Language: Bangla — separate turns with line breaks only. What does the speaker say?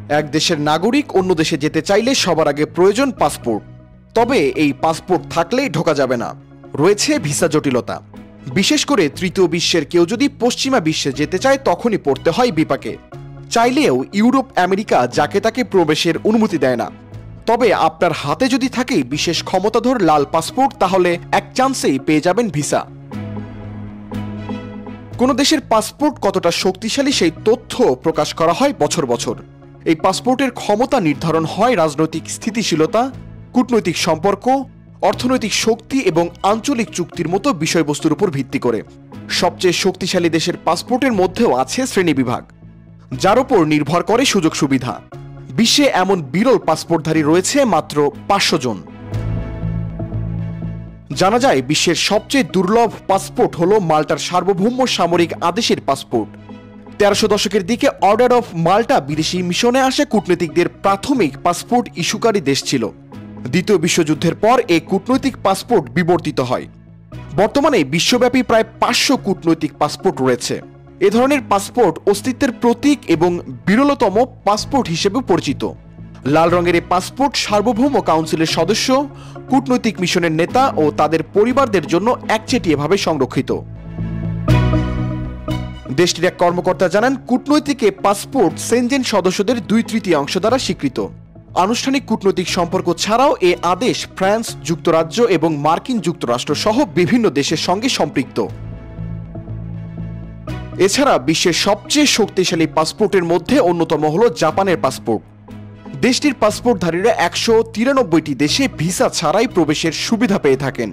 এক দেশের নাগরিক অন্য দেশে যেতে চাইলে সবার আগে প্রয়োজন পাসপোর্ট। তবে এই পাসপোর্ট থাকলেই ঢোকা যাবে না, রয়েছে ভিসা জটিলতা। বিশেষ করে তৃতীয় বিশ্বের কেউ যদি পশ্চিমা বিশ্বে যেতে চায় তখনই পড়তে হয় বিপাকে। চাইলেও ইউরোপ আমেরিকা যাকে তাকে প্রবেশের অনুমতি দেয় না। তবে আপনার হাতে যদি থাকে বিশেষ ক্ষমতাধর লাল পাসপোর্ট, তাহলে এক চান্সেই পেয়ে যাবেন ভিসা। কোন দেশের পাসপোর্ট কতটা শক্তিশালী সেই তথ্য প্রকাশ করা হয় বছর বছর। এই পাসপোর্টের ক্ষমতা নির্ধারণ হয় রাজনৈতিক স্থিতিশীলতা, কূটনৈতিক সম্পর্ক, অর্থনৈতিক শক্তি এবং আঞ্চলিক চুক্তির মতো বিষয়বস্তুর উপর ভিত্তি করে। সবচেয়ে শক্তিশালী দেশের পাসপোর্টের মধ্যেও আছে শ্রেণীবিভাগ, যার উপর নির্ভর করে সুযোগ সুবিধা। বিশ্বে এমন বিরল পাসপোর্টধারী রয়েছে মাত্র 500 জন। জানা যায় বিশ্বের সবচেয়ে দুর্লভ পাসপোর্ট হল মাল্টার সার্বভৌম সামরিক আদেশের পাসপোর্ট। 1300 দশকের দিকে অর্ডার অফ মাল্টা বিদেশি মিশনে আসে কূটনীতিকদের প্রাথমিক পাসপোর্ট ইস্যুকারী দেশ ছিল। দ্বিতীয় বিশ্বযুদ্ধের পর এই কূটনৈতিক পাসপোর্ট বিবর্তিত হয়। বর্তমানে বিশ্বব্যাপী প্রায় 500 কূটনৈতিক পাসপোর্ট রয়েছে। এ ধরনের পাসপোর্ট অস্তিত্বের প্রতীক এবং বিরলতম পাসপোর্ট হিসেবে পরিচিত। লাল রঙের এই পাসপোর্ট সার্বভৌম কাউন্সিলের সদস্য, কূটনৈতিক মিশনের নেতা ও তাদের পরিবারদের জন্য একচেটিয়াভাবে সংরক্ষিত। দেশটির এক কর্মকর্তা জানান, কূটনৈতিক এ পাসপোর্ট সেনজেন সদস্যদের 2/3 দ্বারা স্বীকৃত। আনুষ্ঠানিক কূটনৈতিক সম্পর্ক ছাড়াও এ আদেশ ফ্রান্স, যুক্তরাজ্য এবং মার্কিন যুক্তরাষ্ট্র সহ বিভিন্ন দেশের সঙ্গে সম্পৃক্ত। এছাড়া বিশ্বের সবচেয়ে শক্তিশালী পাসপোর্টের মধ্যে অন্যতম হল জাপানের পাসপোর্ট। দেশটির পাসপোর্টধারীরা 193টি দেশে ভিসা ছাড়াই প্রবেশের সুবিধা পেয়ে থাকেন।